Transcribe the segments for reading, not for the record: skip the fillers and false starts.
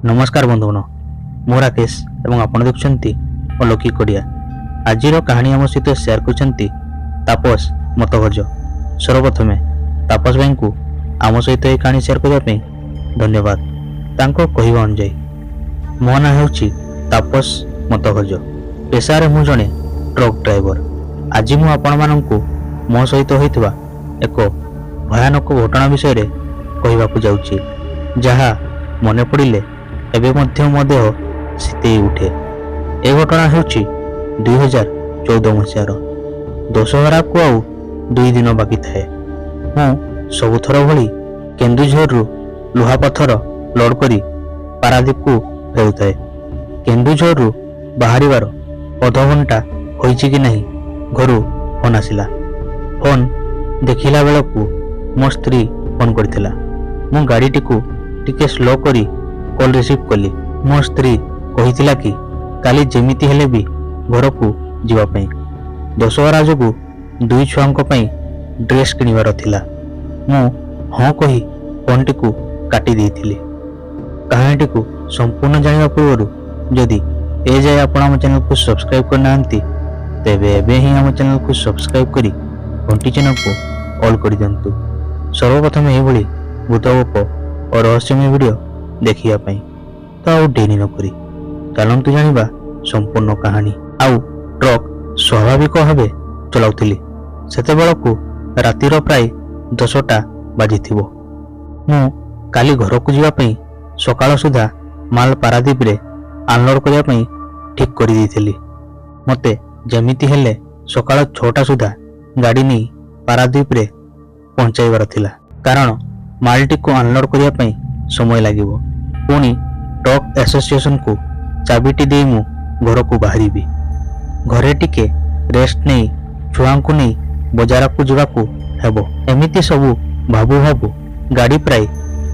नमस्कार बंधुगण मु राकेश एवं आपण देखुंती अलौकिक ओडिया। आज कहानी आम सहित शेयर करछंती तापस मतगज। सर्वप्रथमे तापस भाई को आम सहित यह कहानी शेयर करने धन्यवाद। तांको कहवा अनुजाई मो ना हेउची तापस मतगज। पेशारे मु जणे ट्रक ड्राइवर। आज मु आपण माननकु मो सहित होइतबा एक भयानक घटना विषय रे कहवाकू जाउची, जहा मने पड़िले एबे मध्य मो देह शीतई उठे। ए घटना हेउची 2014 मसीहार। दशहरा को आउ 2 दिन बाकी थाए। मु सबुथर भली केन्दुझरु लुहापथर लोड करी पारादीप को फेरुताए। केन्दुझरु बाहरिबार अधघंटा होईची कि नहीं घरु फोन आसिला। फोन देखिला बेलकु मो स्त्री फोन करथिला। मु गाड़ी टिकु टिके स्लो करी कॉल रिसीव कली। मो स्त्री कहिथिला कि काली जेमिति हेले भी घर को जीवा पई। दशहरा जोगु 2 छुआंक पई ड्रेस किनिबार थिला। मु हां कही फोन टिकु काटी देइथिली। कहानी टिकु संपूर्ण जानिबा पूर्वरु जदि ए जाय आपण हम चैनल को सब्सक्राइब करनांती तेबे एबे ही हम चैनल को सब्सक्राइब करी घंटी चिन्ह को ऑल कर दियंतु। सर्वप्रथम एही भली भूतगप और रहस्यमय वीडियो देखिया पई तो आउ डेरी न करी चलंतु जानिबा संपूर्ण कहानी। आउ ट्रक स्वाभाविक भावे चलाउथिली। सेते बेलकु रातिर प्राय 10टा बाजिथिबो। मु काली घर को जीवा पई सकाळ सुधा माल पारादीप रे अनलोड करिया पई ठीक करी देइथिली। मते जेमिति हेले सकाळ 6टा सुधा गाड़ी नहीं पारादीप रे पहुंचाइबार थिला, कारण मालटी को अनलोड करिया पई समय लागिबो। पुणी ट्रक एसोसिएशन को चाबिटी दे मु घर को बाहरिबी। घरे टिके रेस्ट नहीं छुआ को नहीं बजार को जीवाकू हेबो। एमिति सबु भाबू भाबू गाड़ी प्राय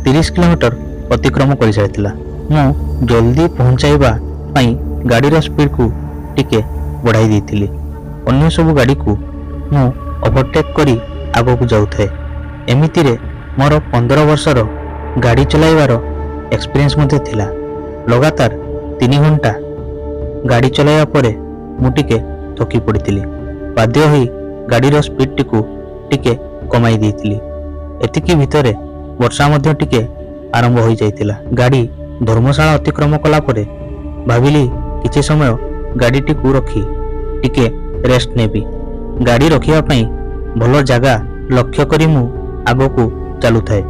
30 किलोमीटर अतिक्रम कर सारिथिला। मु जल्दी पहुंचाइबा पई गाड़ी स्पीड को टिके बढ़ाई देइथिली। अन्य सबु गाड़ी को मु ओवरटेक करी आगो को जाउथे। एमिति रे मोर 15 वर्षर गाड़ी चलाइबार एक्सपीरियंस मते थिला। लगातार 3 घंटा गाड़ी चलाइबा परे मु टिके थकी पड़िथिली। बाध्य होई गाड़ीर स्पीड टिकु टिके कमाई देइथिली। एतिकी भितरे वर्षा मध्य टिके आरंभ होई जाइथिला। गाड़ी धर्मशाला अतिक्रम कला परे भाबिली किछि समय गाड़ी टिकु रखी टिके रेस्ट नेबी। गाड़ी रखिया पई भलो जगह लक्ष्य करी मु आगो को चालू थाए।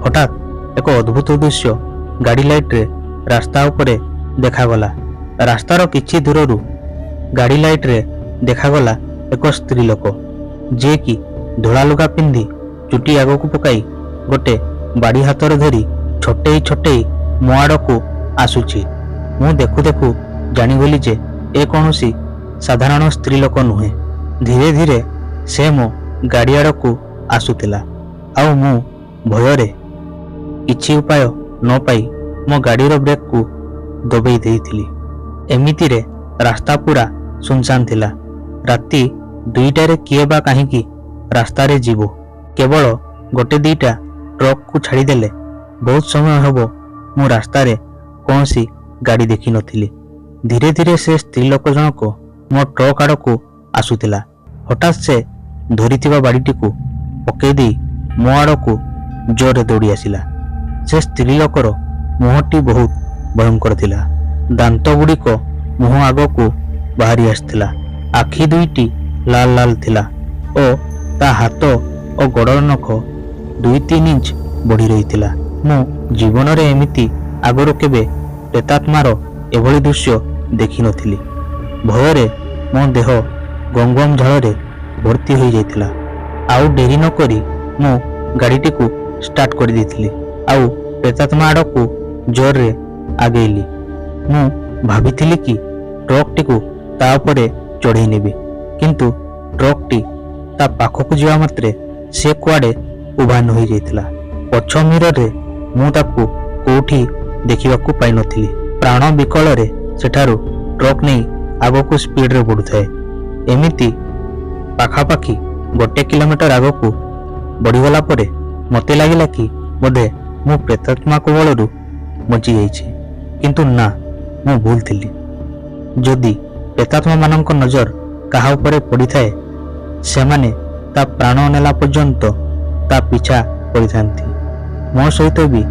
हठात एक अद्भुत दृश्य गाड़ी लाइट रे रास्ता उपरे देखागला। रास्तार किछि दूररु गाड़ी लाइट रे देखागला एक स्त्री लोक जे कि धोला लुगा पिंधि चुटी आगो को पकाई गोटे बाड़ी हाथ धरी छोटे छोटे मो आड़ को आसुची। मु देखु देखु जानिगली जे ए कौनसी साधारण स्त्री लोक नुहे। धीरे धीरे से मो गाड़ी आड़ को आसुतिला। आउ मु भୟରେ किछि उपाय न पाई मो गाड़ीर ब्रेक को दबेई देइथिली। एमिति रे रास्ता पूरा सुनसान थिला। राति 2टा रे किए बा काहीकि रास्ता रे जीवो। केवल गोटे 2टा ट्रक को छाड़ी देले बहुत समय हबो मु रास्ता रे कोनसी गाड़ी देखि नथिली। धीरे धीरे से स्त्री लोक जनक मो ट्रक आड़ को आसुतिला। हठात से धरिथिबा बाड़ीटी को पकेई देई मो आड़ को जोरे दौड़ी आसिला। से स्त्री लोकर मुहटी बहुत भयंकर थिला। दांत गुड़िक मुह आग को बाहरी आसथिला। आखि 2टी लाल लाल थिला ओ ता हाथ और गोड़र नख 2-3 इंच बढ़ी रही। मु जीवन रे एमिति आगरो केबे प्रेतात्मार एभली दृश्य देखि नथिली। भୟରେ मो देह गंगम झाल रे भर्ती हो जाइथिला। आउ डेरी न करी मु गाड़ीटी को स्टार्ट कर देइथिली। आउ प्रेतात्मा आड़ को जोर रे आगेली। मु भाबिथिली कि ट्रक टी को ता उपरे चढ़ई नेबी, किंतु ट्रक टी ता पाखक जीवा मात्रे से कुआडे उभान हो जाइथिला। पछ मिरर रे मु ताकू कोठी देखिबाकू पाई नथिली। प्राण विकल रे सेठारु ट्रक नहीं आगो को स्पीड रे बढ़ुथाए। एमिति पाखापाखी 1 किलोमीटर आगो को बढ़ीगला परे मते लागिला कि बोधे मु प्रेतात्मा को बलरू बची जाइछि। କିନ୍ତୁ ନା, ମୁଁ ଭୁଲ ଥିଲି। ଯଦି ପ୍ରେତାତ୍ମାମାନଙ୍କ ନଜର କାହା ଉପରେ ପଡ଼ିଥାଏ, ସେମାନେ ତା ପ୍ରାଣ ନେଲା ପର୍ଯ୍ୟନ୍ତ ତା ପିଛା କରିଥାନ୍ତି। ମୋ ସହିତ ବି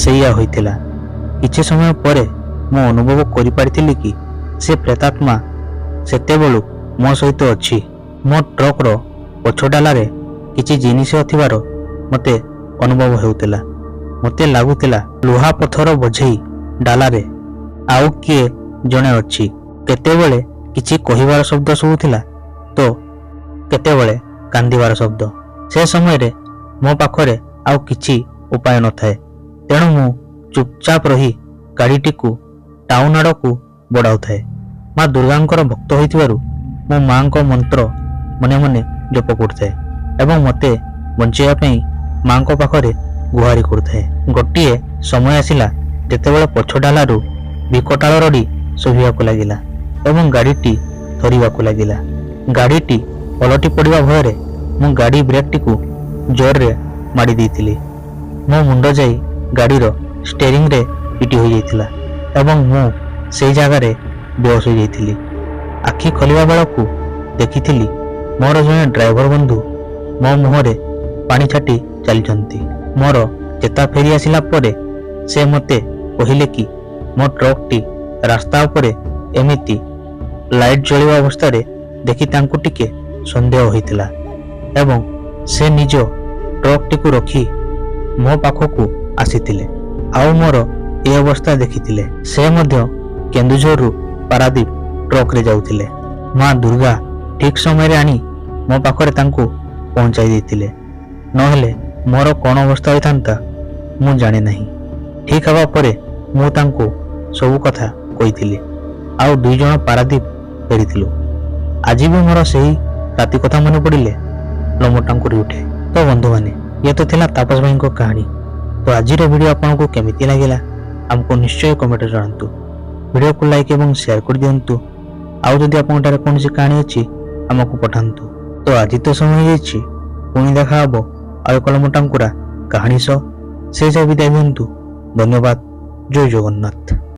ସେଇଆ ହୋଇଥିଲା। କିଛି ସମୟ ପରେ ମୁଁ ଅନୁଭବ କରିପାରିଥିଲି କି ସେ ପ୍ରେତାତ୍ମା ସେତେବେଳୁ ମୋ ସହିତ ଅଛି। ମୋ ଟ୍ରକ୍ର ପଛ ଡାଲାରେ କିଛି ଜିନିଷ ଥିବାର ମୋତେ ଅନୁଭବ ହେଉଥିଲା। ମୋତେ ଲାଗୁଥିଲା ଲୁହା ପଥର ବୋଝେଇ ଡାଲାରେ ଆଉ କିଏ ଜଣେ ଅଛି। କେତେବେଳେ କିଛି କହିବାର ଶବ୍ଦ ଶୁଭୁଥିଲା ତ କେତେବେଳେ କାନ୍ଦିବାର ଶବ୍ଦ। ସେ ସମୟରେ ମୋ ପାଖରେ ଆଉ କିଛି ଉପାୟ ନଥାଏ। ତେଣୁ ମୁଁ ଚୁପଚାପ ରହି ଗାଡ଼ିଟିକୁ ଟାଉନ ଆଡ଼କୁ ବଢ଼ାଉଥାଏ। ମା ଦୁର୍ଗାଙ୍କର ଭକ୍ତ ହୋଇଥିବାରୁ ମୁଁ ମାଙ୍କ ମନ୍ତ୍ର ମନେ ମନେ ଜପ କରୁଥାଏ ଏବଂ ମୋତେ ବଞ୍ଚାଇବା ପାଇଁ ମାଙ୍କ ପାଖରେ ଗୁହାରି କରୁଥାଏ। ଗୋଟିଏ ସମୟ ଆସିଲା ଯେତେବେଳେ ପଛ ଡାଲାରୁ ବିକଟାଳ ରଡ଼ି ଶୁଭିବାକୁ ଲାଗିଲା ଏବଂ ଗାଡ଼ିଟି ଥରିବାକୁ ଲାଗିଲା। ଗାଡ଼ିଟି ଓଲଟି ପଡ଼ିବା ଭୟରେ ମୁଁ ଗାଡ଼ି ବ୍ରେକ୍ଟିକୁ ଜୋରରେ ମାଡ଼ି ଦେଇଥିଲି। ମୋ ମୁଣ୍ଡ ଯାଇ ଗାଡ଼ିର ଷ୍ଟେରିଂରେ ପିଟି ହୋଇଯାଇଥିଲା ଏବଂ ମୁଁ ସେଇ ଜାଗାରେ ବେହୋସ ହୋଇଯାଇଥିଲି। ଆଖି ଖୋଲିବା ବେଳକୁ ଦେଖିଥିଲି ମୋର ଜଣେ ଡ୍ରାଇଭର ବନ୍ଧୁ ମୋ ମୁହଁରେ ପାଣି ଛାଟି ଚାଲିଛନ୍ତି। ମୋର ଚେତା ଫେରି ଆସିଲା ପରେ ସେ ମୋତେ କହିଲେ କି ମୋ ଟ୍ରକ୍ଟି ରାସ୍ତା ଉପରେ ଏମିତି ଲାଇଟ୍ ଜଳିବା ଅବସ୍ଥାରେ ଦେଖି ତାଙ୍କୁ ଟିକେ ସନ୍ଦେହ ହୋଇଥିଲା ଏବଂ ସେ ନିଜ ଟ୍ରକ୍ଟିକୁ ରଖି ମୋ ପାଖକୁ ଆସିଥିଲେ ଆଉ ମୋର ଏ ଅବସ୍ଥା ଦେଖିଥିଲେ। ସେ ମଧ୍ୟ କେନ୍ଦୁଝରରୁ ପାରାଦୀପ ଟ୍ରକରେ ଯାଉଥିଲେ। ମା ଦୁର୍ଗା ଠିକ୍ ସମୟରେ ଆଣି ମୋ ପାଖରେ ତାଙ୍କୁ ପହଞ୍ଚାଇ ଦେଇଥିଲେ। ନହେଲେ ମୋର କ'ଣ ଅବସ୍ଥା ହୋଇଥାନ୍ତା ମୁଁ ଜାଣେ ନାହିଁ। ଠିକ୍ ହେବା ପରେ ମୁଁ ତାଙ୍କୁ ସବୁ କଥା କହିଥିଲି ଆଉ 2 ଜଣ ପାରାଦୀପ ଫେରିଥିଲୁ। ଆଜି ବି ମୋର ସେହି ରାତି କଥା ମନେ ପଡ଼ିଲେ ଲୋମ ଟାଙ୍କୁରି ଉଠେ। ତ ବନ୍ଧୁମାନେ, ଇଏ ତ ଥିଲା ତାପସ ଭାଇଙ୍କ କାହାଣୀ। ତ ଆଜିର ଭିଡ଼ିଓ ଆପଣଙ୍କୁ କେମିତି ଲାଗିଲା ଆମକୁ ନିଶ୍ଚୟ କମେଣ୍ଟରେ ଜଣାନ୍ତୁ। ଭିଡ଼ିଓକୁ ଲାଇକ୍ ଏବଂ ସେୟାର କରିଦିଅନ୍ତୁ। ଆଉ ଯଦି ଆପଣଙ୍କଠାରେ କୌଣସି କାହାଣୀ ଅଛି ଆମକୁ ପଠାନ୍ତୁ। ତ ଆଜି ତ ସମୟ ହେଇଯାଇଛି, ପୁଣି ଦେଖା ହେବ ଆଉ ଏକ ଲୋମ ଟାଙ୍କୁରା କାହାଣୀ ସହ। ସେ ଯାଏ ବିଦାୟ ଦିଅନ୍ତୁ। ଧନ୍ୟବାଦ। ଜୟ ଜଗନ୍ନାଥ।